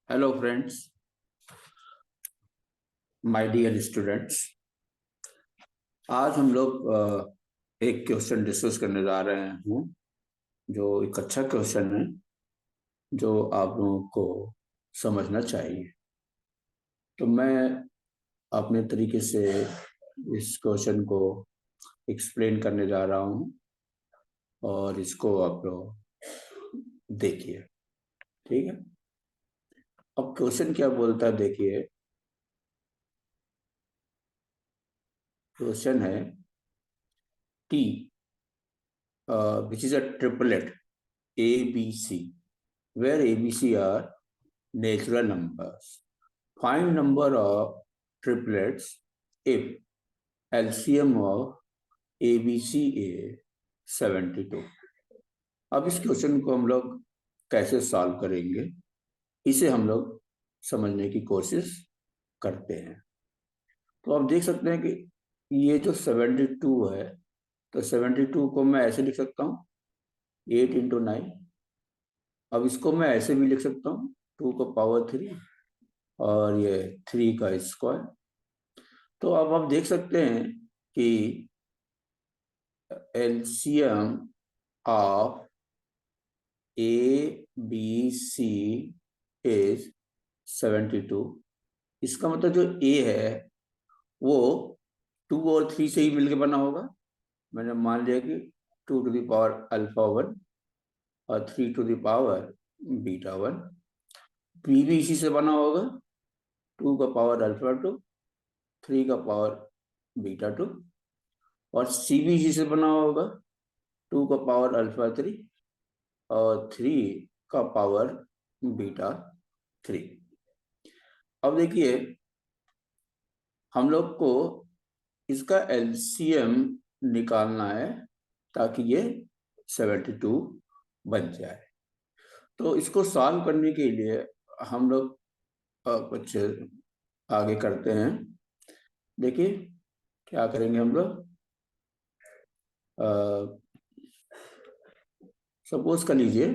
Hello friends, my dear students. आज हम लोग एक क्वेश्चन डिस्कस करने जा रहे हैं जो एक अच्छा क्वेश्चन है जो आप लोगों को समझना चाहिए। तो मैं अपने तरीके से इस क्वेश्चन को एक्सप्लेन करने जा रहा हूँ और इसको आप लोग देखिए। ठीक है, अब क्वेश्चन क्या बोलता है देखिए। क्वेश्चन है T which is a triplet ABC, where ABC are natural numbers. Find number of triplets if LCM of ABC is 72. अब इस क्वेश्चन को हम लोग कैसे सॉल्व करेंगे, इसे हम लोग समझने की कोशिश करते हैं। तो आप देख सकते हैं कि ये जो 72 है, तो 72 को मैं ऐसे लिख सकता हूँ 8 इंटू 9। अब इसको मैं ऐसे भी लिख सकता हूँ 2 का पावर 3 और ये 3 का स्क्वायर। तो अब आप देख सकते हैं कि एलसीएम ऑफ ABC इज 72। इसका मतलब जो A है वो 2 और 3 से ही मिलकर बना होगा। मैंने मान लिया कि 2 टू द पावर अल्फा 1 और 3 to the power beta 1। B भी इसी से बना होगा, 2 का पावर अल्फा 2, 3 का पावर बीटा 2। और सी भी इसी से बना होगा, 2 का पावर अल्फा 3 और 3 का पावर बीटा 3। अब देखिए, हम लोग को इसका एलसीएम निकालना है ताकि ये 72 बन जाए। तो इसको सॉल्व करने के लिए हम लोग कुछ आगे करते हैं। देखिए क्या करेंगे हम लोग। सपोज कर लीजिए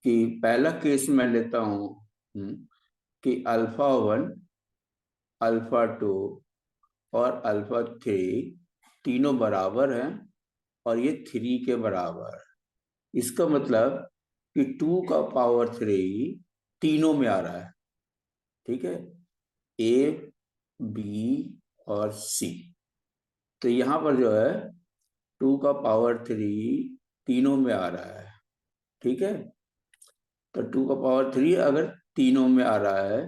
कि पहला केस मैं लेता हूं कि अल्फा 1, अल्फा 2 और अल्फा 3 तीनों बराबर हैं और ये 3 के बराबर। इसका मतलब कि 2 का पावर 3 तीनों में आ रहा है। ठीक है, A, B और C। तो यहां पर जो है 2 का पावर 3 तीनों में आ रहा है। ठीक है, तो 2 का पावर 3 अगर तीनों में आ रहा है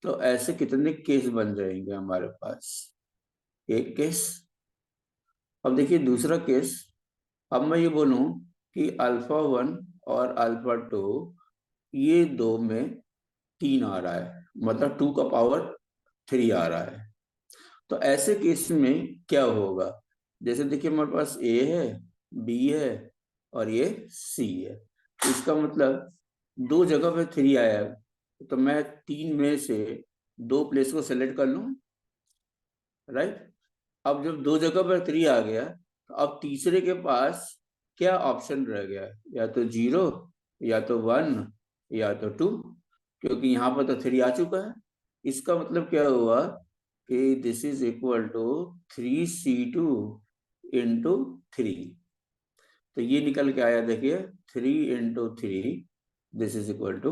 तो ऐसे कितने केस बन जाएंगे हमारे पास। एक केस। अब देखिए दूसरा केस। अब मैं ये बोलूं कि अल्फा 1 और अल्फा 2 ये दो में 3 आ रहा है, मतलब 2 का पावर 3 आ रहा है। तो ऐसे केस में क्या होगा। जैसे देखिए हमारे पास A है, B है और ये C है। इसका मतलब दो जगह पे 3 आया है, तो मैं 3 में से 2 प्लेस को सेलेक्ट कर लूं। राइट। अब जब दो जगह पर 3 आ गया तो अब तीसरे के पास क्या ऑप्शन रह गया, या तो 0, या तो 1, या तो 2, क्योंकि यहाँ पर तो 3 आ चुका है। इसका मतलब क्या हुआ कि this is equal to 3C2 into 3। तो ये निकल के आया देखिए 3 into 3, this is equal to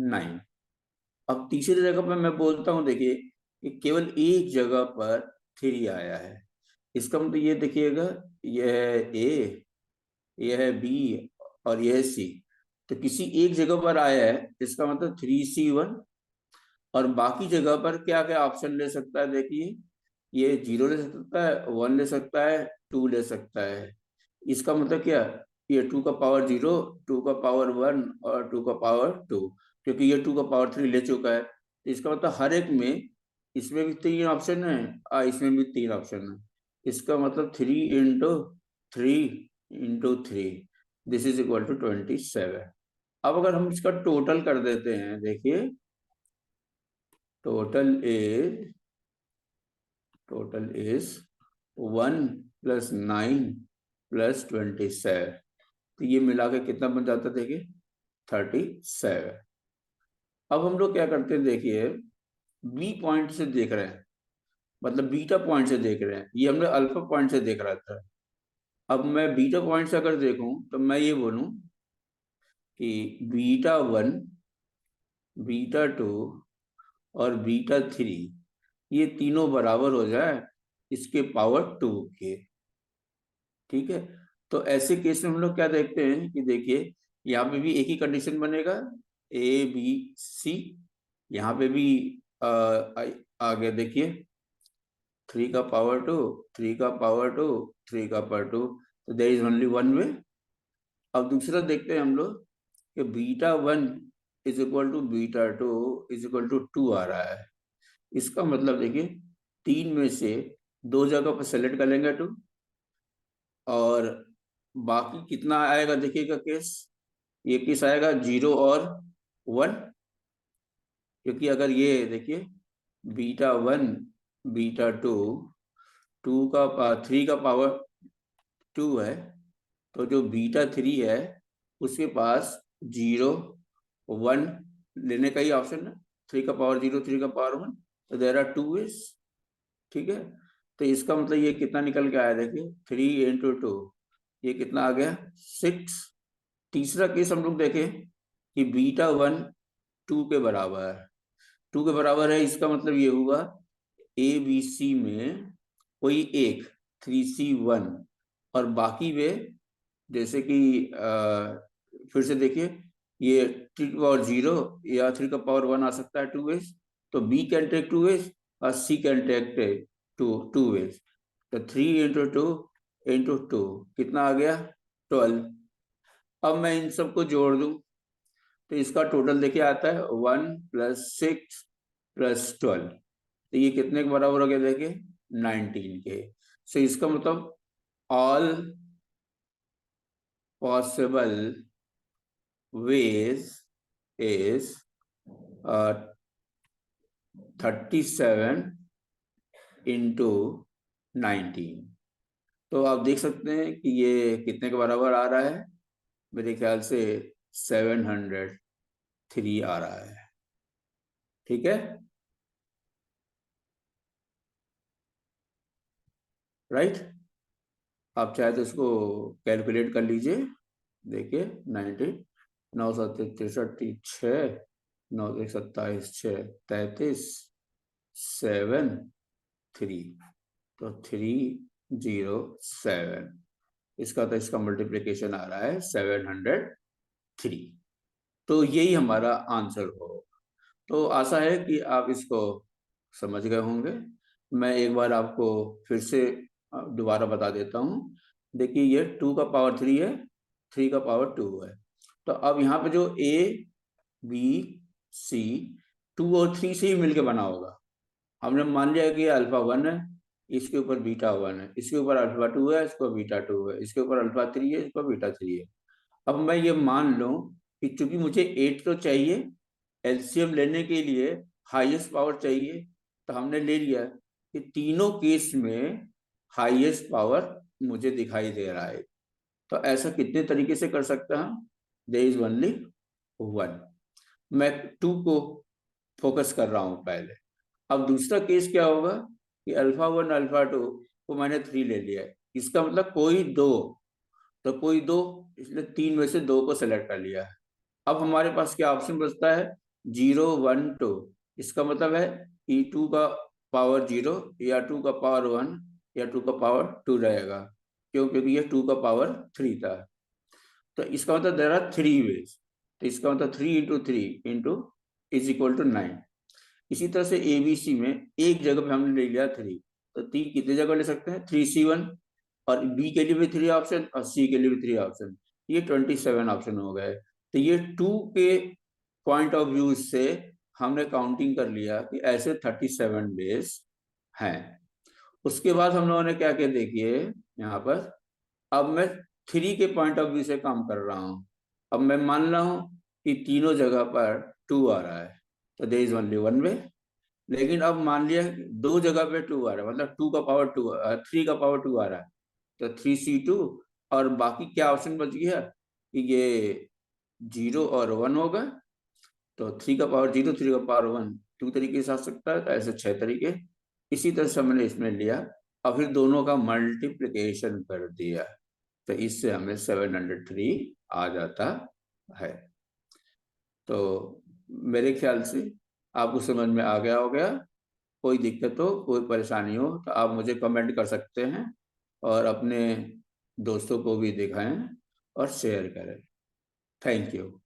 9। अब तीसरी जगह पर मैं बोलता हूं देखिए कि केवल एक जगह पर 3 आया है। इसका मतलब ये देखिएगा, यह है A, यह है B और यह है C। तो किसी एक जगह पर आया है, इसका मतलब 3C1। और बाकी जगह पर क्या क्या ऑप्शन ले सकता है देखिए, ये 0 ले सकता है, 1 ले सकता है, 2 ले सकता है। इसका मतलब क्या, ये 2 का पावर 0, 2 का पावर 1 और 2 का पावर 2, क्योंकि ये 2 का पावर 3 ले चुका है। तो इसका मतलब हर एक में, इसमें भी 3 ऑप्शन है और इसमें भी 3 ऑप्शन है। इसका मतलब 3 into 3 this is equal to 27। अब अगर हम इसका टोटल कर देते हैं, देखिए टोटल इज 1 प्लस 9 प्लस 27। तो ये मिला के कितना बन जाता है देखिए 37। अब हम लोग क्या करते हैं, देखिए बी पॉइंट से देख रहे हैं, मतलब बीटा पॉइंट से देख रहे हैं, ये हमने अल्फा पॉइंट से देख रहा था। अब मैं बीटा पॉइंट से अगर देखूं तो मैं ये बोलूं कि बीटा वन, बीटा टू और बीटा थ्री ये तीनों बराबर हो जाए इसके पावर टू के। ठीक है, तो ऐसे केस में हम लोग क्या देखते हैं कि देखिए यहाँ पे भी एक ही कंडीशन बनेगा, ए बी सी। यहाँ पे भी आगे देखिए 3 का पावर 2, 3 का पावर 2, 3 का पावर 2, तो there is only one way. अब दूसरा देखते हैं हम लोग कि beta one is equal to beta two is equal to two आ रहा है। इसका मतलब देखिए तीन में से दो जगह पर सेलेक्ट कर लेंगे टू, और बाकी कितना आएगा देखिएगा केस, ये केस आएगा 0 और 1। क्योंकि अगर ये देखिए beta one, beta two, two का 3 का पावर 2 है, तो जो बीटा थ्री है उसके पास 0 1 लेने का ही ऑप्शन है, 3 का पावर 0, 3 का पावर 1, तो देर आर टू वेज। ठीक है, तो इसका मतलब ये कितना निकल के आया देखिए 3 × 2, ये कितना आ गया 6। तीसरा केस हम लोग देखें कि बीटा वन 2 के बराबर है, 2 के बराबर है, इसका मतलब ये हुआ ए बी सी में कोई एक 3C1 और बाकी वे जैसे कि फिर से देखिए ये 3 का पावर 0 या 3 का पावर 1 आ सकता है टू वेज, तो B can take two ways और C can take two ways. तो 3 × 2 × 2 कितना आ गया 12। अब मैं इन सबको जोड़ दूं तो इसका टोटल देखिए आता है 1 + 6 + 12, तो ये कितने के बराबर हो गया देखिए 19 के। सो इसका मतलब ऑल पॉसिबल वेज इज 37 × 19। तो आप देख सकते हैं कि ये कितने के बराबर आ रहा है, मेरे ख्याल से 703 आ रहा है। ठीक है, राइट। आप चाहे तो इसको कैलकुलेट कर लीजिए, देखिए 90, 9 × 7 = 6, 9 × 27 = 33, 7 3, तो 307, इसका तो इसका मल्टीप्लिकेशन आ रहा है 703। तो यही हमारा आंसर हो। तो आशा है कि आप इसको समझ गए होंगे। मैं एक बार आपको फिर से दोबारा बता देता हूँ। देखिए ये 2 का पावर 3 है, 3 का पावर 2 है, तो अब यहाँ पे जो ए बी सी 2 और 3 से ही मिलके बना होगा। हमने मान लिया कि अल्फा 1 है, इसके ऊपर बीटा 1 है, इसके ऊपर अल्फा 2 है, इसको बीटा 2 है, इसके ऊपर अल्फा 3 है, इसको बीटा 3 है। अब मैं ये मान लूं कि चूंकि मुझे 8 तो चाहिए, एलसीएम लेने के लिए हाईएस्ट पावर चाहिए, तो हमने ले लिया कि तीनों केस में हाईएस्ट पावर मुझे दिखाई दे रहा है। तो ऐसा कितने तरीके से कर सकता हूं, देयर इज ओनली वन। मैं 2 को फोकस कर रहा हूं पहले। अब दूसरा केस क्या होगा कि अल्फा 1 अल्फा 2 को मैंने 3 ले लिया है, इसका मतलब कोई दो, तो कोई दो, इसलिए 3 में से 2 को सेलेक्ट कर लिया है। अब हमारे पास क्या ऑप्शन बचता है 0 1 2, इसका मतलब है कि 2 का पावर 0 या 2 का पावर 1 या 2 का पावर 2 रहेगा। क्यों, क्योंकि ये 2 का पावर 3 था, तो इसका मतलब देयर आर 3 वेज, तो इसका मतलब 3 × 3 इंटू इज इक्वल टू 9। इसी तरह से एबीसी में एक जगह पे हमने ले लिया 3, तो 3 कितने जगह ले सकते हैं 3C1, और बी के लिए भी 3 ऑप्शन और सी के लिए भी 3 ऑप्शन, ये 27 ऑप्शन हो गए। तो ये 2 के पॉइंट ऑफ व्यू से हमने काउंटिंग कर लिया कि ऐसे 37 बेस हैं। उसके बाद हम लोगों ने क्या किया देखिए यहाँ पर, अब मैं 3 के पॉइंट ऑफ व्यू से काम कर रहा हूँ। अब मैं मान रहा हूँ कि तीनों जगह पर 2 आ रहा है, तो there is only one way. लेकिन अब मान लिया दो जगह पे 2 आ रहा है, मतलब 2 का पावर 2, 3 का पावर 2 आ रहा है, तो 3C2, और बाकी क्या ऑप्शन बच गया कि ये 0 और 1 होगा। तो 3 का पावर 0, 3 का पावर 1 2 तरीके से आ सकता है, तो ऐसे 6 तरीके। इसी तरह से हमने इसमें लिया और फिर दोनों का मल्टीप्लिकेशन कर दिया, तो इससे हमें 703 आ जाता है। तो मेरे ख्याल से आपको समझ में आ गया हो गया। कोई दिक्कत हो, कोई परेशानी हो तो आप मुझे कमेंट कर सकते हैं और अपने दोस्तों को भी दिखाएं और शेयर करें। Thank you.